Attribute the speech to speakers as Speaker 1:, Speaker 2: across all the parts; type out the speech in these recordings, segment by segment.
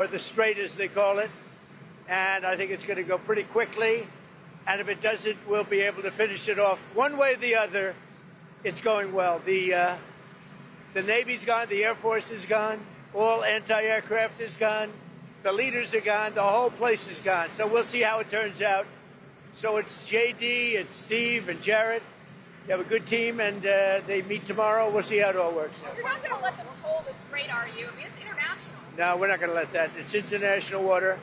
Speaker 1: or the Strait as they call it. And I think it's going to go pretty quickly. And if it doesn't, we'll be able to finish it off. One way or the other, it's going well. The Navy's gone, the Air Force is gone, all anti-aircraft is gone, the leaders are gone, the whole place is gone. So we'll see how it turns out. So it's JD, it's Steve, and Jared. You have a good team, and they meet tomorrow. We'll see how it all works out.
Speaker 2: You're not going to let them toll the strait, are you? I mean, it's international.
Speaker 1: No, we're not going to let that. It's international water.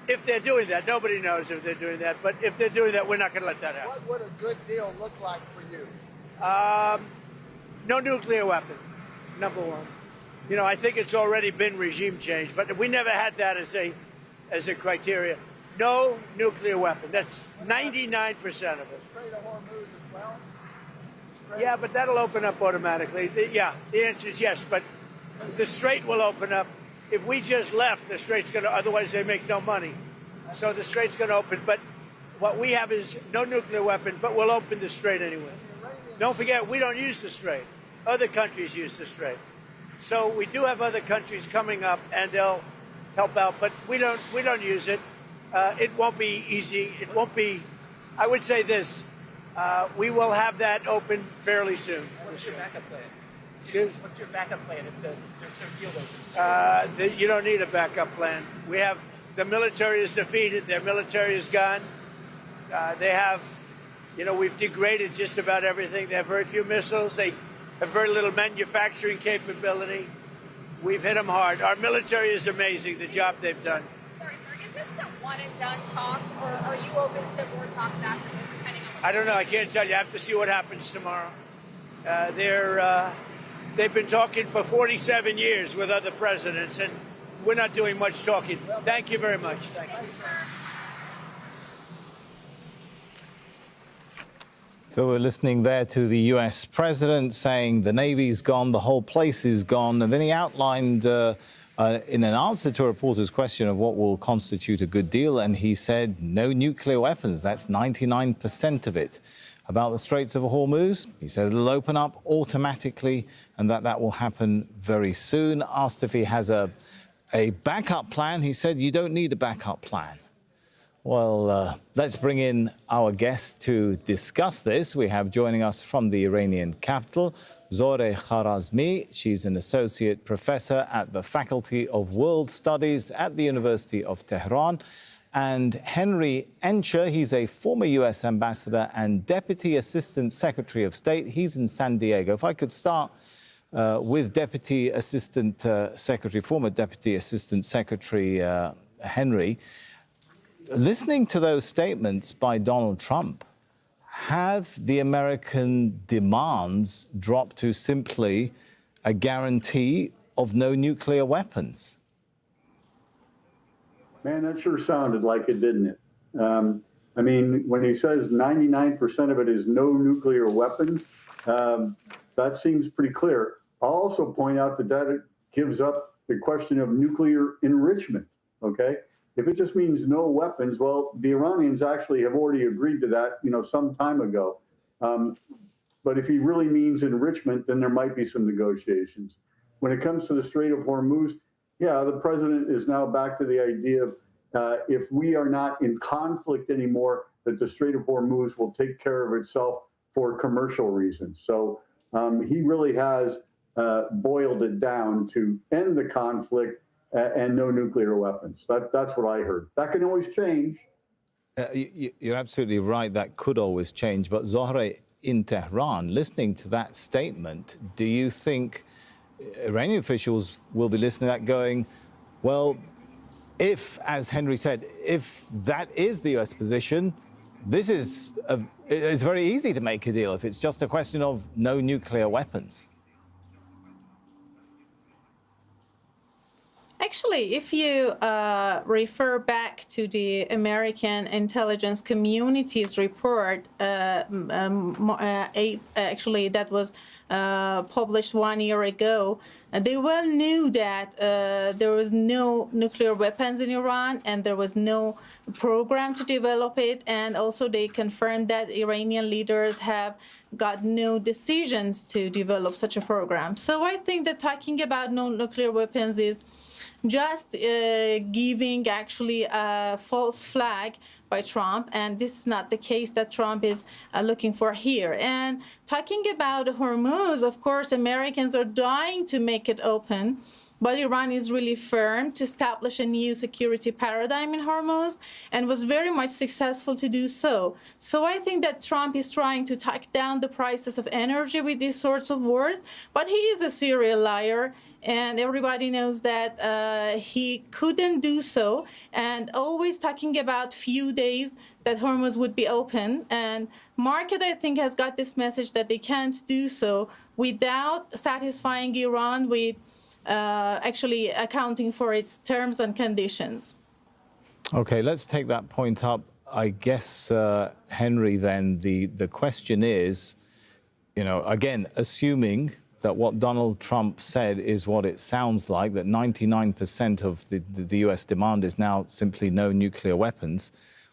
Speaker 1: If they're doing that, nobody knows if they're doing that. But if they're doing that, we're not going to let that happen.
Speaker 3: What would a good deal look like for you?
Speaker 1: No nuclear weapon, number one. You know, I think it's already been regime change, but we never had that as a criteria. No nuclear weapon. That's 99% of it.
Speaker 3: Strait of Hormuz as well?
Speaker 1: Yeah, but that'll open up automatically. The answer is yes, but the Strait will open up. If we just left, the Strait's going to, otherwise they make no money. So the Strait's going to open, but what we have is no nuclear weapon, but we'll open the Strait anyway. Don't forget, we don't use the Strait. Other countries use the Strait. So we do have other countries coming up, and they'll help out, but we don't use it. It won't be easy. It won't be, I would say this, we will have that open fairly soon.
Speaker 4: What's your backup plan?
Speaker 1: Excuse?
Speaker 4: What's your backup plan if there's no field opens?
Speaker 1: You don't need a backup plan. We have, the military is defeated. Their military is gone. They have, we've degraded just about everything. They have very few missiles. They have very little manufacturing capability. We've hit them hard. Our military is amazing, the job they've done.
Speaker 2: Sorry, sir, is this a one-and-done talk, or are you open to more talks after this, depending on
Speaker 1: I don't know. I can't tell you. I have to see what happens tomorrow. They've been talking for 47 years with other presidents, and we're not doing much talking. Thank you very much. Thank you.
Speaker 5: So we're listening there to the U.S. president saying the Navy's gone, the whole place is gone. And then he outlined in an answer to a reporter's question of what will constitute a good deal, and he said no nuclear weapons. That's 99% of it. About the Straits of Hormuz, he said it'll open up automatically and that will happen very soon. Asked if he has a backup plan, he said you don't need a backup plan. Well, let's bring in our guest to discuss this. We have joining us from the Iranian capital, Zohreh Kharazmi. She's an associate professor at the Faculty of World Studies at the University of Tehran. And Henry Encher, he's a former U.S. ambassador and Deputy Assistant Secretary of State. He's in San Diego. If I could start with Deputy Assistant Secretary, former Deputy Assistant Secretary Henry. Listening to those statements by Donald Trump, have the American demands dropped to simply a guarantee of no nuclear weapons?
Speaker 6: Man, that sure sounded like it, didn't it? I mean, when he says 99% of it is no nuclear weapons, that seems pretty clear. I'll also point out that it gives up the question of nuclear enrichment, okay? If it just means no weapons, well, the Iranians actually have already agreed to that, some time ago. But if he really means enrichment, then there might be some negotiations. When it comes to the Strait of Hormuz, yeah, the president is now back to the idea of if we are not in conflict anymore, that the Strait of Hormuz will take care of itself for commercial reasons. So he really has boiled it down to end the conflict and no nuclear weapons. That's what I heard. That can always change.
Speaker 5: You're absolutely right. That could always change. But Zohreh, in Tehran, listening to that statement, do you think Iranian officials will be listening to that going, well, if, as Henry said, if that is the U.S. position, it's very easy to make a deal if it's just a question of no nuclear weapons?
Speaker 7: Actually, if you refer back to the American intelligence community's report, actually that was published 1 year ago, they well knew that there was no nuclear weapons in Iran and there was no program to develop it. And also they confirmed that Iranian leaders have got no decisions to develop such a program. So I think that talking about no nuclear weapons is just giving actually a false flag by Trump, and this is not the case that Trump is looking for here. And talking about Hormuz, of course, Americans are dying to make it open, but Iran is really firm to establish a new security paradigm in Hormuz and was very much successful to do so. So I think that Trump is trying to talk down the prices of energy with these sorts of words, but he is a serial liar. And everybody knows that he couldn't do so, and always talking about few days that Hormuz would be open. And market, I think, has got this message that they can't do so without satisfying Iran with actually accounting for its terms and conditions.
Speaker 5: Okay, let's take that point up. I guess, Henry, then the question is, you know, again, assuming that what Donald Trump said is what it sounds like, that 99% of the US demand is now simply no nuclear weapons.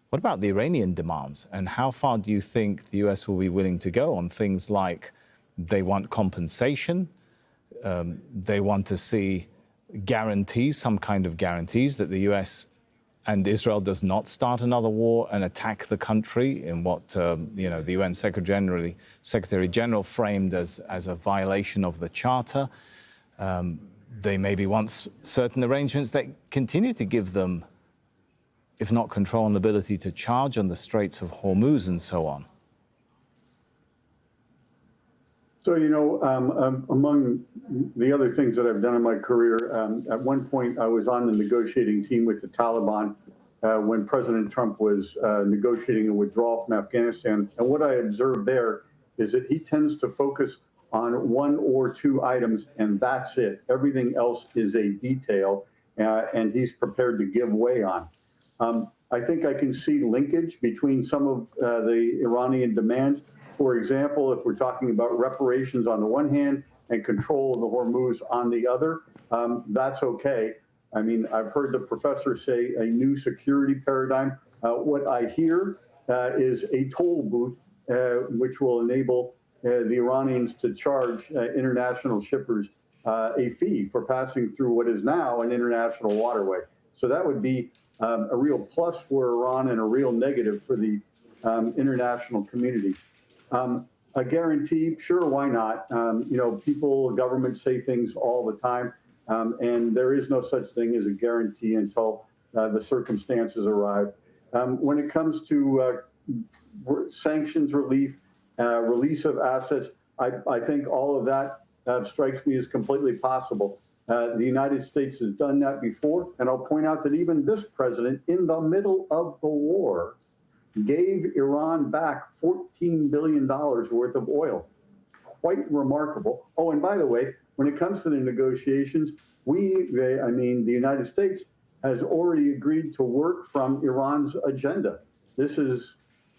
Speaker 5: What about the Iranian demands? And how far do you think the US will be willing to go on things like they want compensation, they want to see guarantees, some kind of guarantees that the US and Israel does not start another war and attack the country in what you know, the UN Secretary General framed as a violation of the Charter. They maybe want certain arrangements that continue to give them, if not control and ability to charge on the Straits of Hormuz and so on.
Speaker 6: So, you know, among the other things that I've done in my career, at one point I was on the negotiating team with the Taliban when President Trump was negotiating a withdrawal from Afghanistan. And what I observed there is that he tends to focus on one or two items, and that's it. Everything else is a detail, and he's prepared to give way on. I think I can see linkage between some of the Iranian demands. For example, if we're talking about reparations on the one hand and control of the Hormuz on the other, that's okay. I mean, I've heard the professor say a new security paradigm. What I hear is a toll booth, which will enable the Iranians to charge international shippers a fee for passing through what is now an international waterway. So that would be a real plus for Iran and a real negative for the international community. A guarantee, sure, why not? You know, people, governments say things all the time, and there is no such thing as a guarantee until the circumstances arrive. When it comes to sanctions relief, release of assets, I think all of that strikes me as completely possible. The United States has done that before, and I'll point out that even this president, in the middle of the war, gave Iran back $14 billion worth of oil. Quite remarkable. Oh, and by the way, when it comes to the negotiations, the United States has already agreed to work from Iran's agenda. This is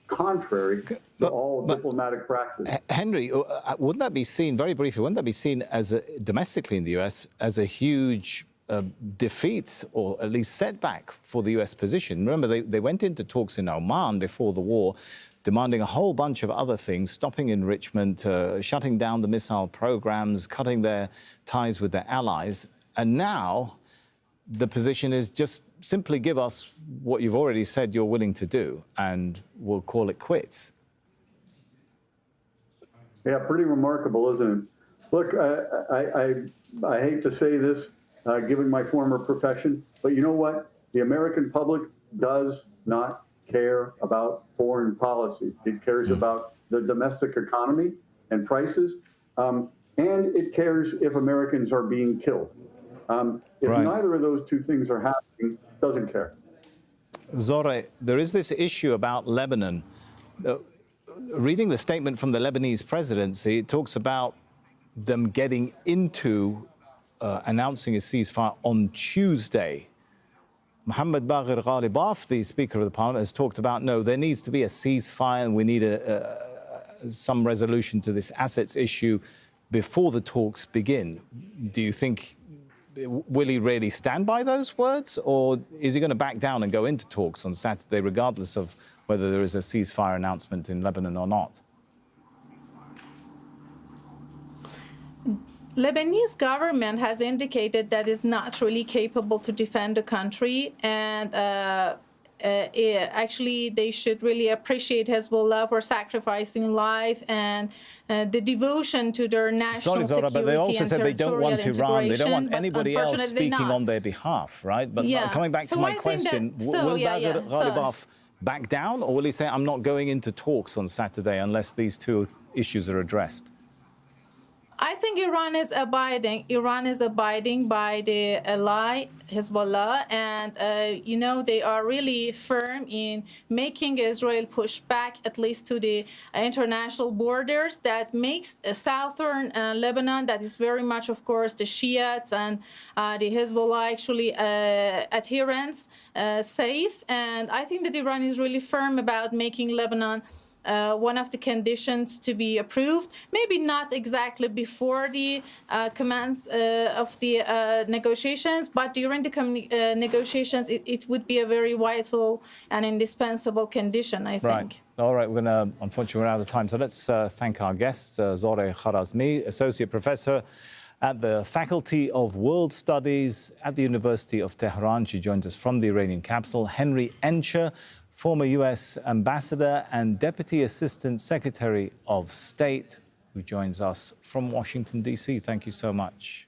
Speaker 6: contrary to all diplomatic practice.
Speaker 5: Henry, wouldn't that be seen, very briefly, wouldn't that be seen as domestically in the US as a huge defeat or at least setback for the US position? Remember, they went into talks in Oman before the war, demanding a whole bunch of other things, stopping enrichment, shutting down the missile programs, cutting their ties with their allies. And now the position is just simply give us what you've already said you're willing to do, and we'll call it quits.
Speaker 6: Yeah, pretty remarkable, isn't it? Look, I hate to say this, given my former profession, but you know what? The American public does not care about foreign policy. It cares about the domestic economy and prices, and it cares if Americans are being killed. If neither of those two things are happening, it doesn't care.
Speaker 5: Zoreh, there is this issue about Lebanon. Reading the statement from the Lebanese presidency, it talks about them getting into announcing a ceasefire on Tuesday. Mohammed Bagher Ghalibaf, the Speaker of the Parliament, has talked about, no, there needs to be a ceasefire and we need some resolution to this assets issue before the talks begin. Do you think, will he really stand by those words, or is he going to back down and go into talks on Saturday, regardless of whether there is a ceasefire announcement in Lebanon or not?
Speaker 7: Lebanese government has indicated that it's not really capable to defend the country, and actually they should really appreciate Hezbollah for sacrificing life and the devotion to their national
Speaker 5: Sorry, Zora,
Speaker 7: security
Speaker 5: but they also
Speaker 7: and
Speaker 5: said they don't want
Speaker 7: territorial
Speaker 5: Iran. They don't want
Speaker 7: integration, but
Speaker 5: anybody else
Speaker 7: unfortunately
Speaker 5: speaking
Speaker 7: not.
Speaker 5: on their behalf, right? But
Speaker 7: Yeah.
Speaker 5: coming back
Speaker 7: So
Speaker 5: to my
Speaker 7: I think that-
Speaker 5: question,
Speaker 7: so,
Speaker 5: will
Speaker 7: yeah,
Speaker 5: Baghdad
Speaker 7: yeah, so-
Speaker 5: Ghalibaf back down, or will he say, I'm not going into talks on Saturday unless these two issues are addressed?
Speaker 7: I think Iran is abiding by the ally Hezbollah, and they are really firm in making Israel push back at least to the international borders. That makes southern Lebanon, that is very much, of course, the Shiites and the Hezbollah actually adherents safe. And I think that Iran is really firm about making Lebanon one of the conditions to be approved, maybe not exactly before the commence of the negotiations, but during the negotiations, it would be a very vital and indispensable condition, I think.
Speaker 5: Right. All right, unfortunately, we're out of time. So let's thank our guests, Zoreh Kharazmi, Associate Professor at the Faculty of World Studies at the University of Tehran. She joins us from the Iranian capital. Henry Encher, former U.S. Ambassador and Deputy Assistant Secretary of State, who joins us from Washington, D.C. Thank you so much.